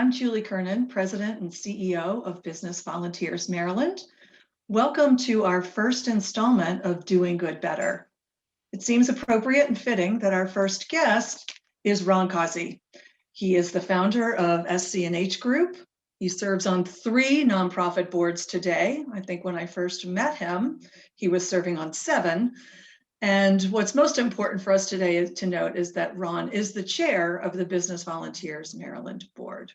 I'm Julie Kernan, President and CEO of Business Volunteers Maryland. Welcome to our first installment of Doing Good Better. It seems appropriate and fitting that our first guest is Ron Causey. He is the founder of SC&H Group. He serves on 3 nonprofit boards today. I think when I first met him, he was serving on 7. And what's most important for us today to note is that Ron is the chair of the Business Volunteers Maryland Board.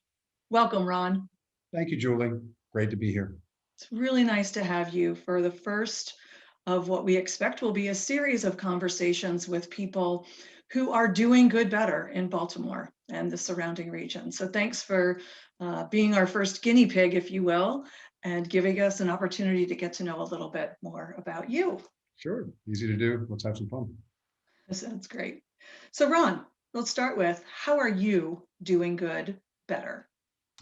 Welcome, Ron. Thank you, Julie. Great to be here. It's really nice to have you for the first of what we expect will be a series of conversations with people who are doing good better in Baltimore and the surrounding region. So thanks for being our first guinea pig, if you will, and giving us an opportunity to get to know a little bit more about you. Sure. Easy to do. Let's have some fun. That sounds great. So Ron, let's start with, how are you doing good better?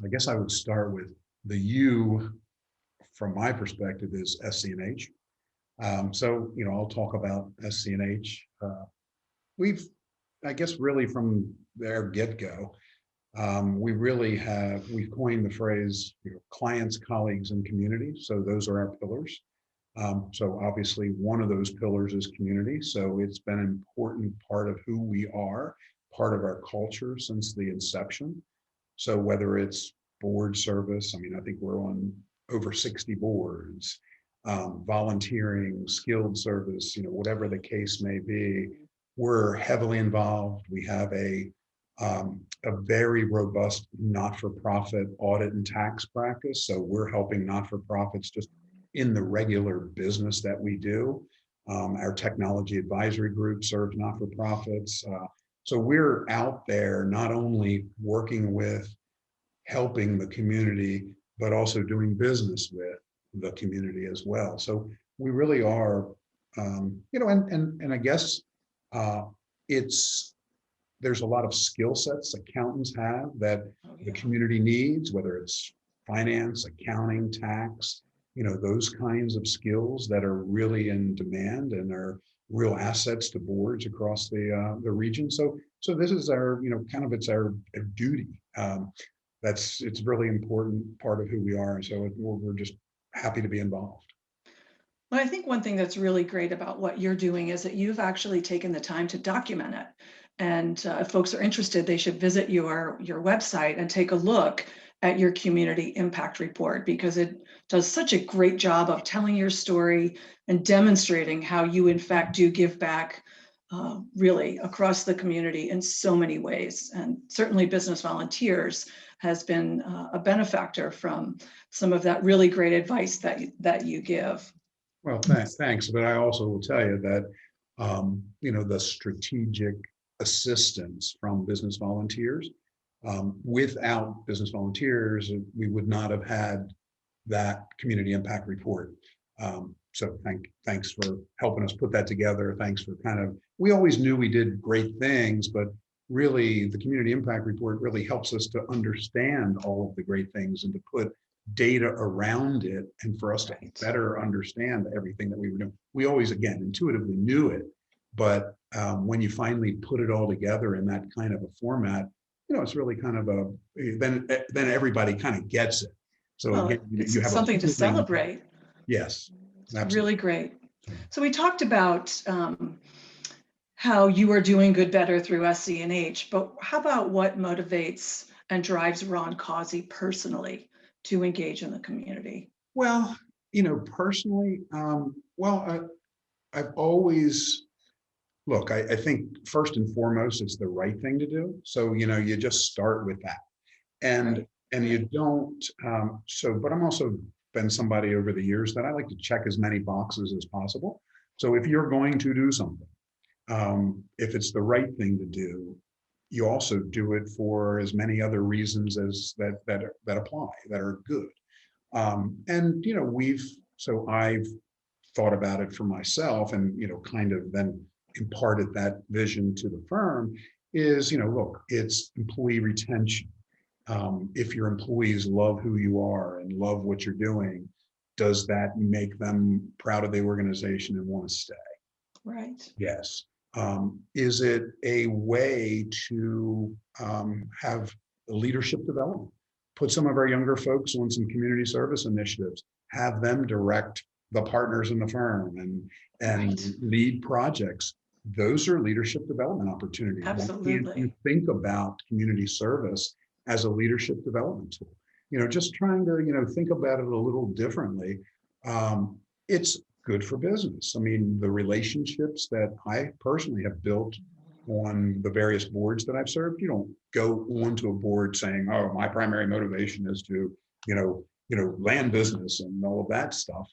I guess I would start with the U from my perspective is SC&H. So, I'll talk about SC&H. We've, I guess, really from their get-go, we've coined the phrase, clients, colleagues, and community. So those are our pillars. So obviously one of those pillars is community. So it's been an important part of who we are, part of our culture since the inception. So whether it's board service, I think we're on over 60 boards, volunteering, skilled service, whatever the case may be, we're heavily involved. We have a very robust not-for-profit audit and tax practice. So we're helping not-for-profits just in the regular business that we do. Our technology advisory group serves not-for-profits. So we're out there not only working with helping the community, but also doing business with the community as well. So we really are, and I guess there's a lot of skill sets accountants have that the community needs, whether it's finance, accounting, tax, those kinds of skills that are really in demand and are real assets to boards across the region. So this is our, it's our duty. It's really important part of who we are. And so we're just happy to be involved. Well, I think one thing that's really great about what you're doing is that you've actually taken the time to document it. And if folks are interested, they should visit your website and take a look at your community impact report, because it does such a great job of telling your story and demonstrating how you in fact do give back really across the community in so many ways. And certainly Business Volunteers has been a benefactor from some of that really great advice that you give. Well, thanks. But I also will tell you that, the strategic assistance from Business Volunteers, without Business Volunteers, we would not have had that community impact report. So thanks for helping us put that together. Thanks for we always knew we did great things, but really the community impact report really helps us to understand all of the great things and to put data around it and for us to better understand everything that we were doing. We always, again, intuitively knew it, but when you finally put it all together in that kind of a format, it's really then everybody kind of gets it. So again, it's you have something to celebrate. Yes, absolutely. Really great. So we talked about how you are doing good better through SC&H, but how about what motivates and drives Ron Causey personally to engage in the community? Well, personally, I've always, look, I think first and foremost, it's the right thing to do. So, you just start with that. And you don't, but I'm also been somebody over the years that I like to check as many boxes as possible. So if you're going to do something, if it's the right thing to do, you also do it for as many other reasons as that apply, that are good. And so I've thought about it for myself and kind of then imparted that vision to the firm is, look, it's employee retention. If your employees love who you are and love what you're doing, does that make them proud of the organization and want to stay? Right. Yes. Is it a way to have leadership development? put some of our younger folks on some community service initiatives, have them direct the partners in the firm and Right. lead projects. Those are leadership development opportunities. Why can't you Absolutely. think about community service as a leadership development tool? Just trying to, think about it a little differently. It's good for business. I mean, the relationships that I personally have built on the various boards that I've served, you don't go onto a board saying, oh, my primary motivation is to, land business and all of that stuff.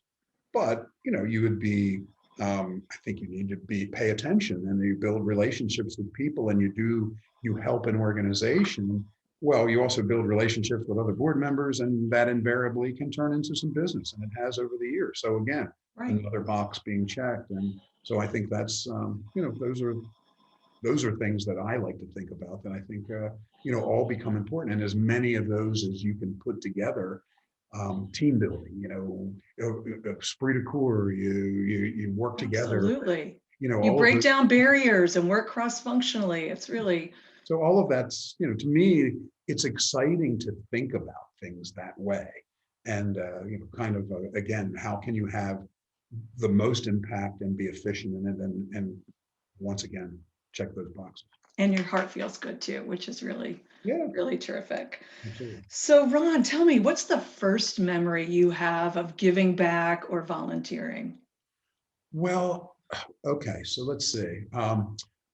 But, you would be, I think you need to pay attention and you build relationships with people and you help an organization. Well, you also build relationships with other board members and that invariably can turn into some business and it has over the years. So again, Right. another box being checked. And so I think that's, those are things that I like to think about that I think, all become important. And as many of those as you can put together, team building, esprit de corps, you work together, Absolutely. You all of break the, down barriers and work cross-functionally. It's really, so all of that's, to me, it's exciting to think about things that way. And, kind of, again, how can you have the most impact and be efficient in it? And once again, check those boxes. and your heart feels good too, which is really, Yeah, really terrific. absolutely. So Ron, tell me, what's the first memory you have of giving back or volunteering? Well, okay, so let's see.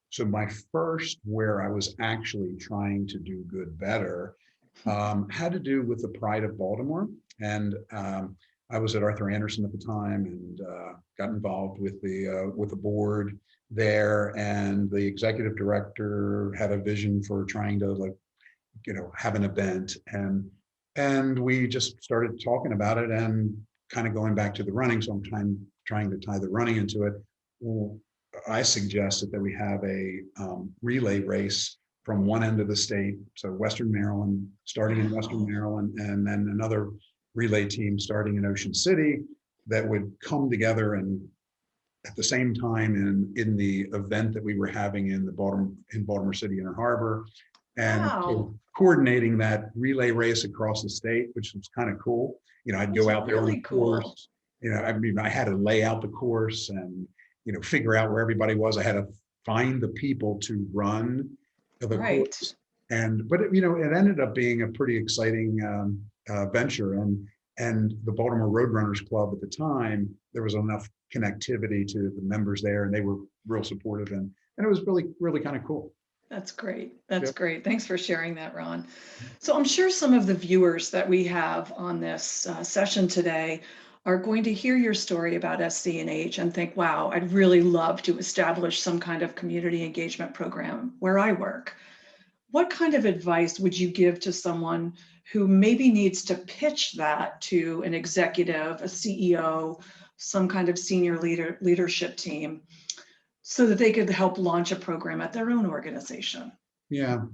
So my first where I was actually trying to do good better had to do with the Pride of Baltimore. And I was at Arthur Anderson at the time and got involved with the board there. And the executive director had a vision for trying to have an event. And we just started talking about it and kind of going back to the running. So I'm trying to tie the running into it. Well, I suggested that we have a relay race from one end of the state, so Western Maryland, starting in Western Wow. Maryland, and then another relay team starting in Ocean City that would come together and at the same time in the event that we were having in Baltimore City Inner Harbor, and Wow. coordinating that relay race across the state, which was kind of cool. I'd That's go out there on the really cool. course. I mean, I had to lay out the course and figure out where everybody was. I had to find the people to run the Right. course, but it ended up being a pretty exciting venture. And the Baltimore Roadrunners Club at the time, there was enough connectivity to the members there, and they were real supportive, and it was really, really kind of cool. That's great. That's Yep. great. Thanks for sharing that, Ron. So I'm sure some of the viewers that we have on this session today are going to hear your story about SC&H and think, wow, I'd really love to establish some kind of community engagement program where I work. What kind of advice would you give to someone who maybe needs to pitch that to an executive, a CEO, some kind of senior leadership team, so that they could help launch a program at their own organization? Yeah.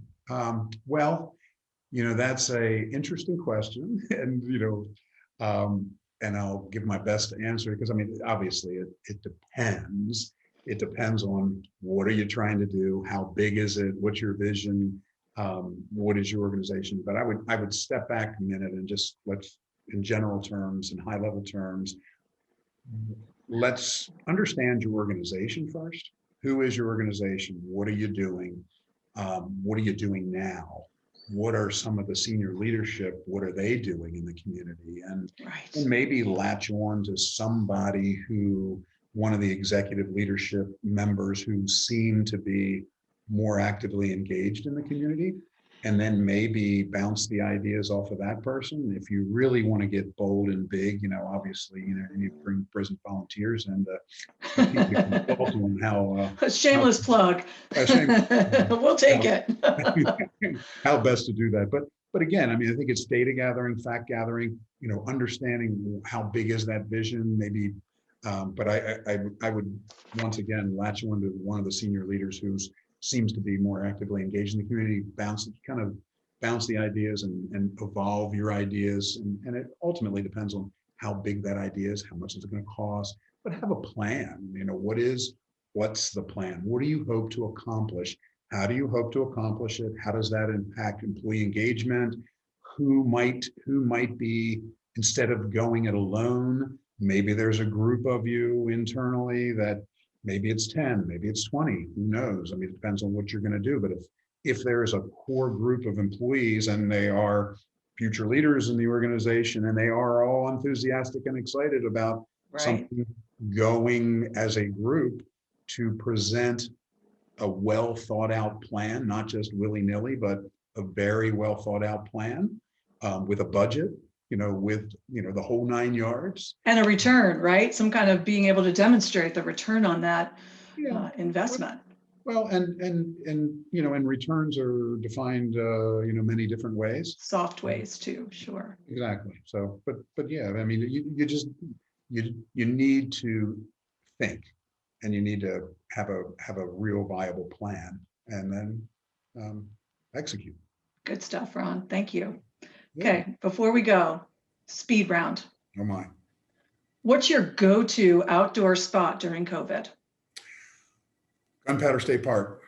Well, that's a interesting question, and I'll give my best to answer it because I mean, obviously, it depends. It depends on what are you trying to do, how big is it, what's your vision, what is your organization. But I would step back a minute and just in general terms and high level terms, let's understand your organization first. Who is your organization? What are you doing? What are you doing now? What are some of the senior leadership? What are they doing in the community? And Right. maybe latch on to somebody one of the executive leadership members who seem to be more actively engaged in the community, and then maybe bounce the ideas off of that person. If you really want to get bold and big, obviously, you bring prison volunteers and people to consult on A shameless plug. shame, We'll take how, it. how best to do that. But again, I mean, I think it's data gathering, fact gathering, understanding how big is that vision, maybe. But I would once again latch on to one of the senior leaders who seems to be more actively engaged in the community, bounce the ideas and evolve your ideas. And it ultimately depends on how big that idea is, how much is it going to cost, but have a plan. What's the plan? What do you hope to accomplish? How do you hope to accomplish it? How does that impact employee engagement? who might be, instead of going it alone, maybe there's a group of you internally that maybe it's 10, maybe it's 20, who knows? I mean, it depends on what you're going to do. But if there's a core group of employees and they are future leaders in the organization and they are all enthusiastic and excited about Right. something going as a group to present a well thought out plan, not just willy-nilly, but a very well thought out plan with a budget, with the whole 9 yards. And a return, right? Some kind of being able to demonstrate the return on that investment. Well, and returns are defined, many different ways. Soft ways too, sure. Exactly. So, but yeah, I mean, you need to think, and you need to have a real viable plan, and then execute. Good stuff, Ron. Thank you. Yeah. Okay, before we go, speed round. Oh my. What's your go-to outdoor spot during COVID? Gunpowder State Park.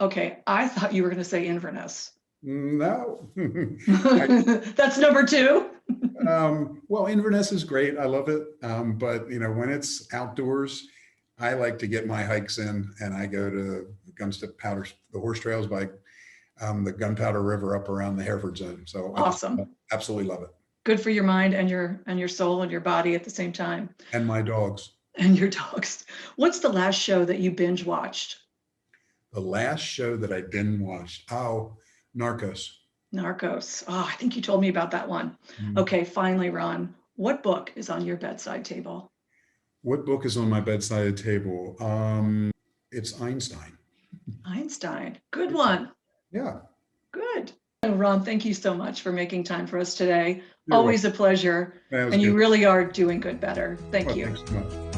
Okay, I thought you were going to say Inverness. No. That's number 2. Well, Inverness is great. I love it. But when it's outdoors, I like to get my hikes in, and I go to the horse trails by the Gunpowder River up around the Hereford Zone. So awesome. I absolutely love it. Good for your mind and your soul and your body at the same time. And my dogs. And your dogs. What's the last show that you binge watched? The last show that I binge watched. Oh, Narcos. Narcos. Oh, I think you told me about that one. Mm. Okay, finally, Ron, what book is on your bedside table? What book is on my bedside table? It's Einstein. Einstein. Good one. Yeah. Good. Ron, thank you so much for making time for us today. You're Always a pleasure. And you good. really are doing good better. Thank Well, you. thanks so much.